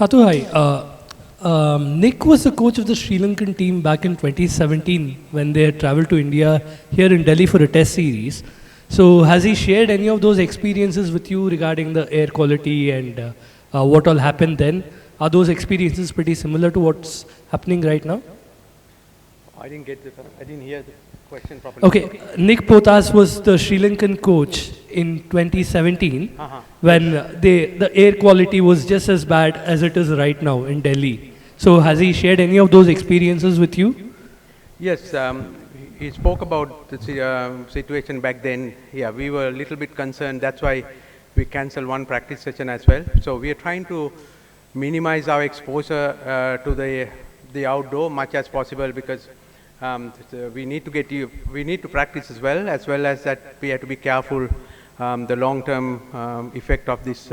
Hathu, hi. Nick was the coach of the Sri Lankan team back in 2017 when they had traveled to India here in Delhi for a test series. So, has he shared any of those experiences with you regarding the air quality and what all happened then? Are those experiences pretty similar to what's happening right now? I didn't hear the question properly. Okay, Nick Potas was the Sri Lankan coach in 2017 when the air quality was just as bad as it is right now in Delhi. So has he shared any of those experiences with you? Yes, he spoke about the situation back then. Yeah, we were a little bit concerned. That's why we canceled one practice session as well. So we are trying to minimize our exposure to the outdoor much as possible, because we need to practice as well as that we have to be careful the long-term effect of this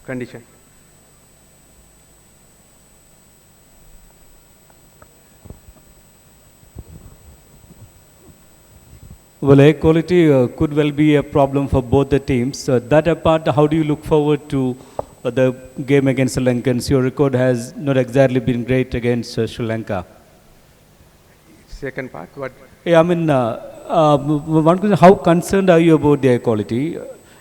condition. Well, air quality could well be a problem for both the teams. That apart, how do you look forward to the game against the Lankans? Your record has not exactly been great against Sri Lanka. Second part, what? Yeah, I mean, one question, how concerned are you about the air quality?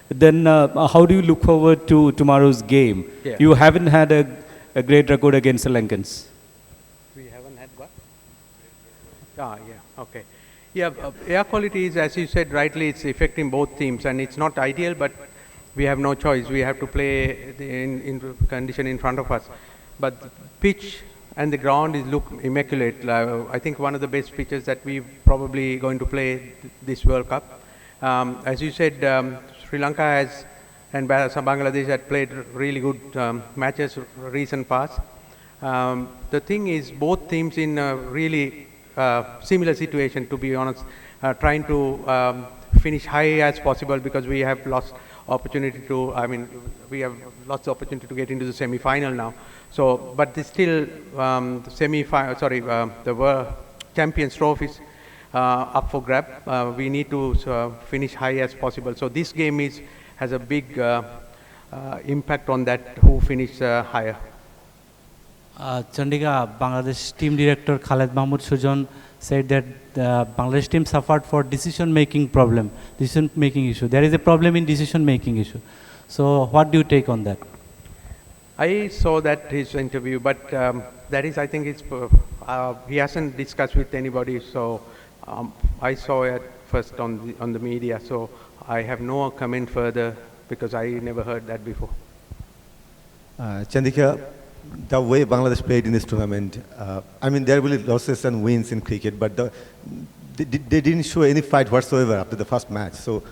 Then how do you look forward to tomorrow's game? Yeah. You haven't had a great record against the Lankans. We haven't had what? Yeah, okay. Yeah, air quality is, as you said rightly, it's affecting both teams, and it's not ideal, but we have no choice. We have to play in condition in front of us. But the pitch and the ground look immaculate. I think one of the best pitches that we're probably going to play this World Cup. As you said, Sri Lanka has and Bangladesh had played really good matches recent past. The thing is, both teams in a really similar situation, to be honest, trying to finish high as possible, because we have lost opportunity to, we have lost the opportunity to get into the semi-final now. So, but still, the World Champions Trophy is up for grab. We need to finish high as possible. So this game has a big impact on that, who finish higher. Chandika, Bangladesh team director Khaled Mahmood Sujan said that the Bangladesh team suffered for decision-making issue. There is a problem in decision-making issue. So what do you take on that? I saw that his interview, but that is, I think it's he hasn't discussed with anybody. So I saw it first on the media. So I have no comment further, because I never heard that before. Chandika, the way Bangladesh played in this tournament, there will be losses and wins in cricket, but they didn't show any fight whatsoever after the first match. So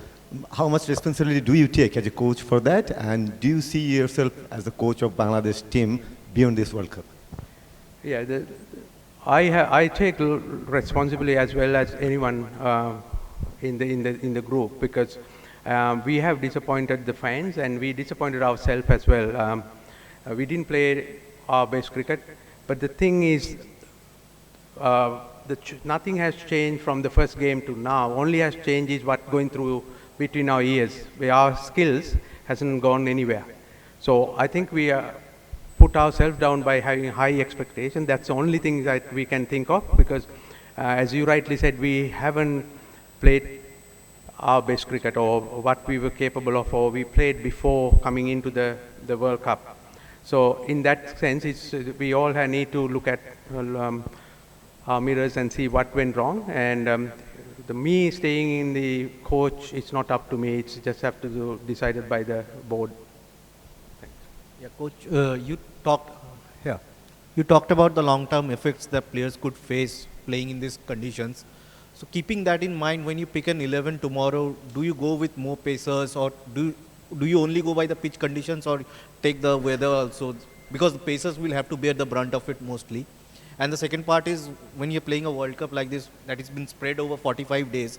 how much responsibility do you take as a coach for that? And do you see yourself as the coach of Bangladesh team beyond this World Cup? Yeah, I take responsibility as well as anyone in the group, because we have disappointed the fans and we disappointed ourselves as well. We didn't play our best cricket, but the thing is, nothing has changed from the first game to now. Only has changed is what going through between our ears, where our skills hasn't gone anywhere. So I think we put ourselves down by having high expectation. That's the only thing that we can think of, because as you rightly said, we haven't played our best cricket, or what we were capable of, or we played before coming into the World Cup. So in that sense, we all need to look at our mirrors and see what went wrong. And me staying in the coach, it's not up to me. It's just have to be decided by the board. Thanks. Yeah, Coach, you talked about the long-term effects that players could face playing in these conditions. So keeping that in mind, when you pick an 11 tomorrow, do you go with more pacers, or do you only go by the pitch conditions, or take the weather also? Because the pacers will have to bear the brunt of it mostly. And the second part is, when you're playing a World Cup like this, that has been spread over 45 days,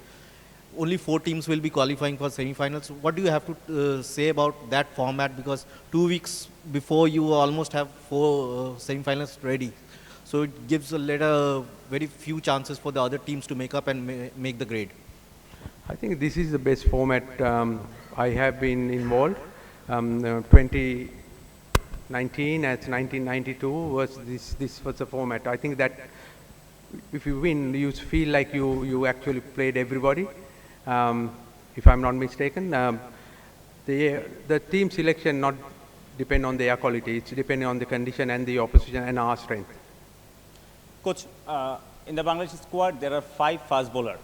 only 4 teams will be qualifying for semi-finals. What do you have to say about that format? Because 2 weeks before, you almost have 4 semi-finals ready. So it gives very few chances for the other teams to make up and make the grade. I think this is the best format. I have been involved. 20 19 as 1992 was this was the format. I think that if you win, you feel like you actually played everybody. If I'm not mistaken, the team selection not depend on the air quality. It's depending on the condition and the opposition and our strength. Coach, in the Bangladesh squad, there are 5 fast bowlers.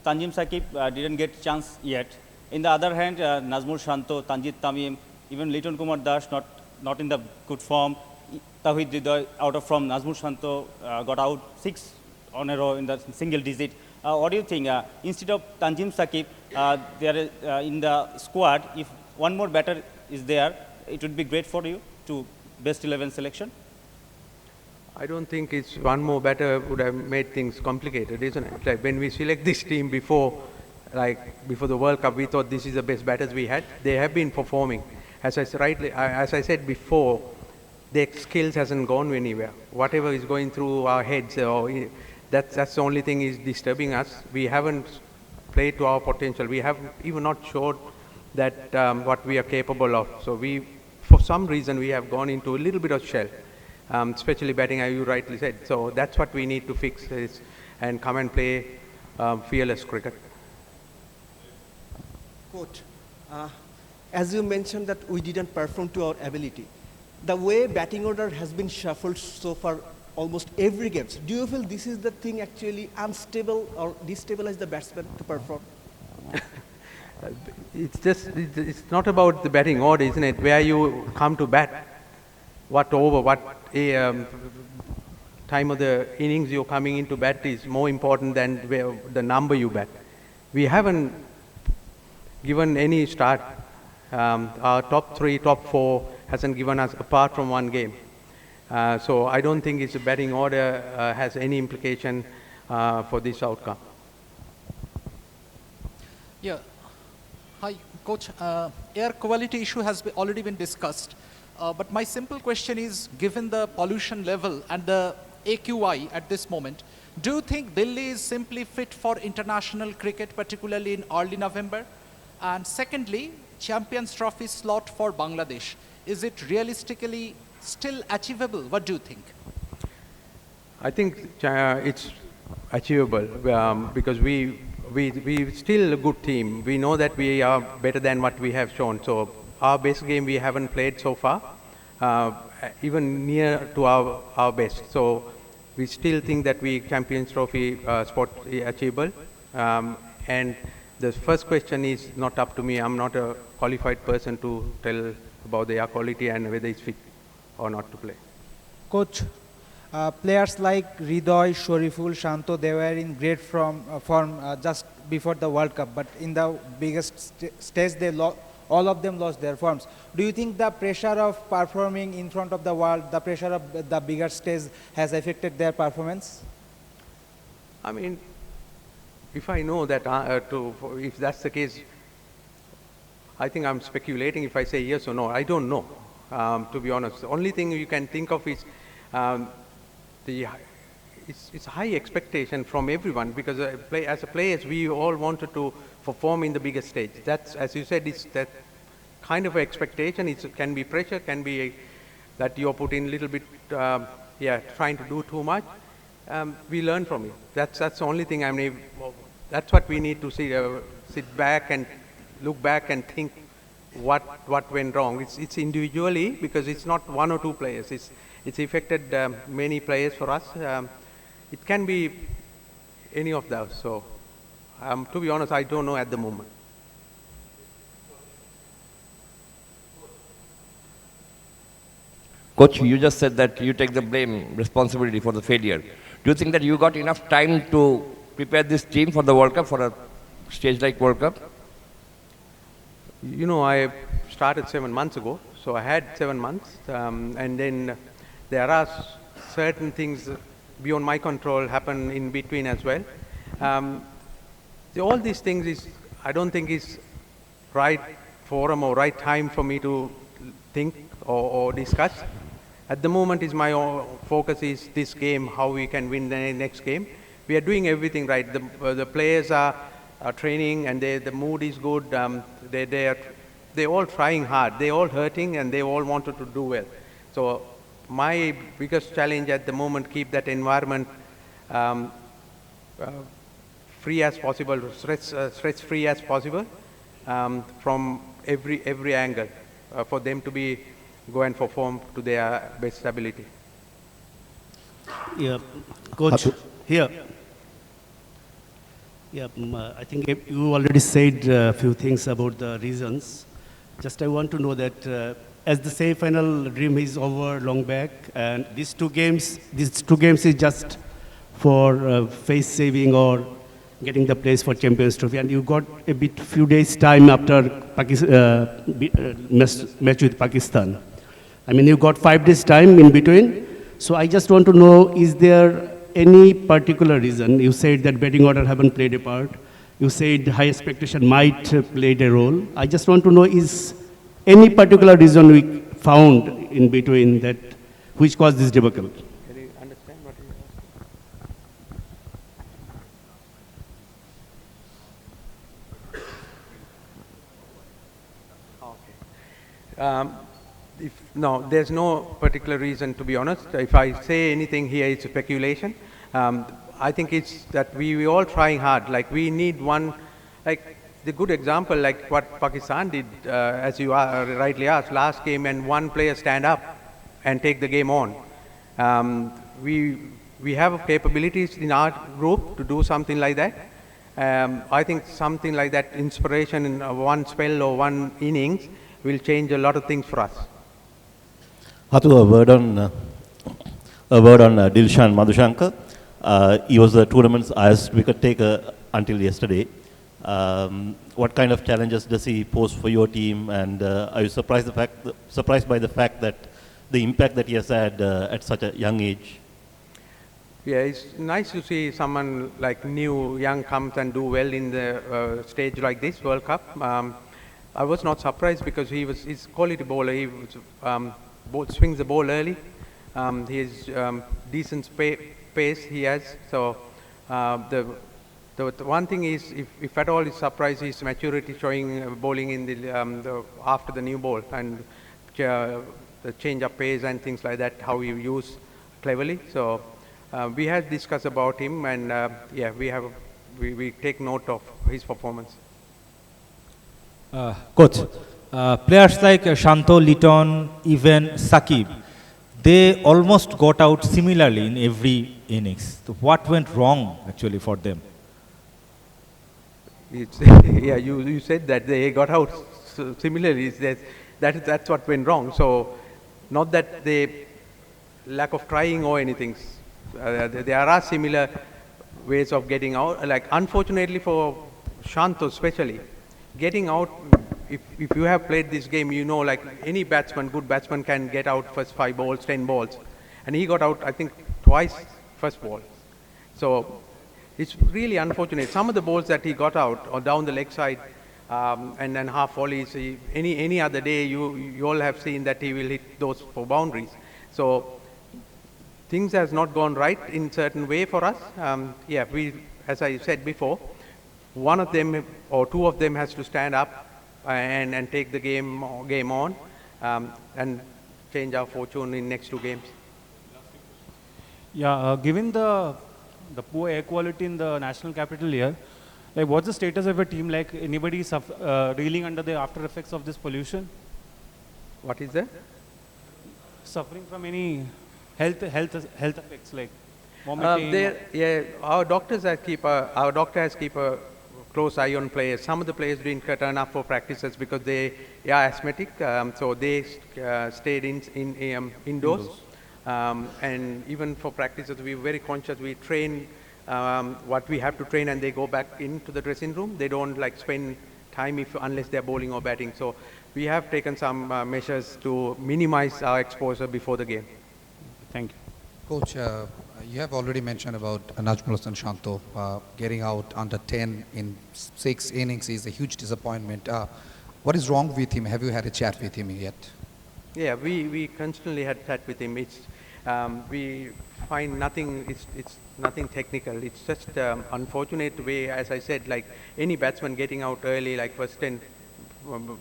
Tanjim Sakib didn't get chance yet. In the other hand, Nazmur Shanto, Tanjit Tamim, even Liton Kumar Das not in the good form. Tawhid Didoy out of form. Nazmur Shanto got out 6 on a row in the single digit. What do you think? Instead of Tanjim Sakib, there in the squad, if one more batter is there, it would be great for you to best 11 selection. I don't think it's one more batter would have made things complicated, isn't it? Like when we select this team before the World Cup, we thought this is the best batters we had. They have been performing. As I said before, their skills hasn't gone anywhere. Whatever is going through our heads, that's the only thing is disturbing us. We haven't played to our potential. We have even not showed that what we are capable of. So for some reason, we have gone into a little bit of shell. Especially batting, as you rightly said. So that's what we need to fix and come and play fearless cricket. Coach, as you mentioned that we didn't perform to our ability, the way batting order has been shuffled so far, almost every game, do you feel this is the thing actually unstable or destabilize the batsman to perform? It's not about the batting order, isn't it? Where you come to bat, what over, what time of the innings you're coming into bat is more important than the number you bat. We haven't given any start. Our top 3, top 4 hasn't given us apart from one game. So I don't think it's a batting order has any implication for this outcome. Yeah. Hi, Coach. Air quality issue has already been discussed. But my simple question is, given the pollution level and the AQI at this moment, do you think Delhi is simply fit for international cricket, particularly in early November? And secondly, Champions Trophy slot for Bangladesh, is it realistically still achievable? What do you think? I think it's achievable because we still a good team. We know that we are better than what we have shown. So our best game we haven't played so far, even near to our best. So we still think that Champions Trophy spot is achievable. And the first question is not up to me. I'm not a qualified person to tell about the air quality and whether it's fit or not to play. Coach, players like Ridoy, Shariful, Shanto, they were in great form just before the World Cup, but in the biggest stage, all of them lost their forms. Do you think the pressure of performing in front of the world, the pressure of the bigger stage has affected their performance? I mean, if I know that, if that's the case, I think I'm speculating if I say yes or no. I don't know, to be honest. The only thing you can think of is it's high expectation from everyone because as a players, we all wanted to perform in the biggest stage. That's, as you said, it's that kind of expectation. It can be pressure, can be that you're put in a little bit, trying to do too much. We learn from it. That's the only thing that's what we need to sit back and look back and think what went wrong. It's individually because it's not one or two players. It's affected many players for us. It can be any of those. So, to be honest, I don't know at the moment. Coach, you just said that you take the blame, responsibility for the failure. Do you think that you got enough time to prepare this team for the World Cup, for a stage like World Cup? You know, I started 7 months ago, so I had 7 months, and then there are certain things beyond my control happen in between as well. All these things I don't think is right forum or right time for me to think or discuss. At the moment, my focus is this game, how we can win the next game. We are doing everything right. The players are training and the mood is good. They're all trying hard. They're all hurting and they all wanted to do well. So my biggest challenge at the moment, keep that environment um, free as possible, stress free as possible, from every angle, for them to go and perform to their best ability. Yeah, Coach, here. Yeah, I think you already said a few things about the reasons. Just I want to know that as the semi-final dream is over long back, and these two games is just for face saving or getting the place for Champions Trophy, and you got a few days time after match with Pakistan. I mean, you got 5 days time in between. So I just want to know, is there any particular reason? You said that batting order haven't played a part. You said high expectation might played a role. I just want to know, is any particular reason we found in between that which caused this debacle? Can you understand what you asked? Okay. No, there's no particular reason, to be honest. If I say anything here, it's speculation. I think it's that we all trying hard. Like, we need one, like the good example, like what Pakistan did, as you rightly asked, last game, and one player stand up and take the game on. We have capabilities in our group to do something like that. I think something like that, inspiration in one spell or one innings, will change a lot of things for us. Hathu, a word on Dilshan Madhushankar. He was the tournament's highest wicket taker until yesterday. What kind of challenges does he pose for your team, and are you surprised by the fact that the impact that he has had at such a young age? Yeah, it's nice to see someone like new, young comes and do well in the stage like this, World Cup. I was not surprised because he's quality bowler. He swings the ball early. He has decent pace he has. So the one thing is, if at all he's surprised, his maturity showing bowling in the after the new ball, and the change of pace and things like that, how he use cleverly. So we have discussed about him, and yeah, we take note of his performance. Coach, players like Shanto, Litton, even Sakib, they almost got out similarly in every innings. So what went wrong actually for them? Yeah, you said that they got out similarly. That's what went wrong. So not that they lack of trying or anything. There are similar ways of getting out. Like, unfortunately for Shanto especially, getting out, if you have played this game, you know, like any batsman, good batsman can get out first 5 balls, 10 balls. And he got out, I think, twice first ball. So it's really unfortunate. Some of the balls that he got out or down the leg side, and then half volleys, any other day, you all have seen that he will hit those for boundaries. So things has not gone right in certain way for us. Yeah, as I said before, one of them or two of them has to stand up and take the game on, and change our fortune in next 2 games. Yeah, given the poor air quality in the national capital here, like, what's the status of your team? Like, anybody reeling under the after effects of this pollution? What is that? Suffering from any health effects, like vomiting? Yeah, our doctor has keep a close eye on players. Some of the players didn't turn up for practices because they are asthmatic, so they stayed indoors. And even for practices, we were very conscious. We train what we have to train, and they go back into the dressing room. They don't like spend time unless they're bowling or batting. So we have taken some measures to minimize our exposure before the game. Thank you. Coach, you have already mentioned about Najmul Hasan Shanto getting out under 10 in 6 innings is a huge disappointment. What is wrong with him? Have you had a chat with him yet? Yeah, we constantly had chat with him. We find nothing. It's nothing technical. It's just unfortunate way, as I said, like any batsman getting out early, like first 10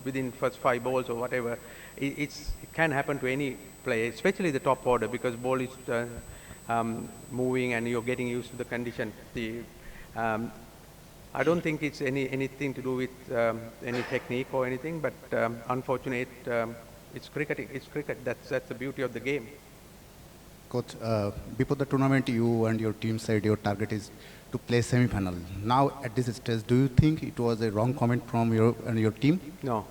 within first 5 balls or whatever. It can happen to any player, especially the top order, because ball is moving and you're getting used to the condition. I don't think it's anything to do with any technique or anything, but unfortunate, it's cricket. It's cricket. That's the beauty of the game. Coach, before the tournament, you and your team said your target is to play semi-final. Now, at this stage, do you think it was a wrong comment from your team? No,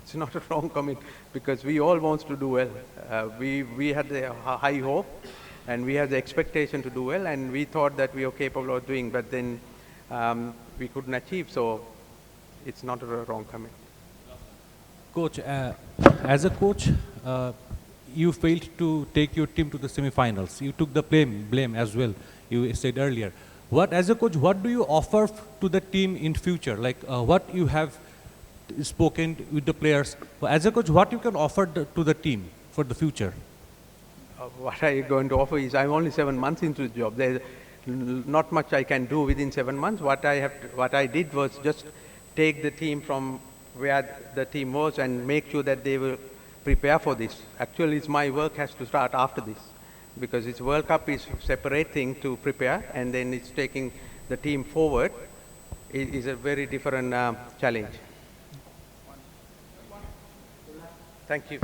it's not a wrong comment, because we all want to do well. We had the high hope, and we had the expectation to do well, and we thought that we were capable of doing, but then we couldn't achieve, so it's not a wrong comment. Coach, as a coach, you failed to take your team to the semi-finals. You took the blame as well, you said earlier. As a coach, what do you offer to the team in future? Like what you have spoken with the players. As a coach, what you can offer to the team for the future? What I'm going to offer is, I'm only 7 months into the job. There's not much I can do within 7 months. What I did was just take the team from where the team was and make sure that they will prepare for this. Actually, my work has to start after this, because it's World Cup is a separate thing to prepare, and then it's taking the team forward. It is a very different challenge. Thank you.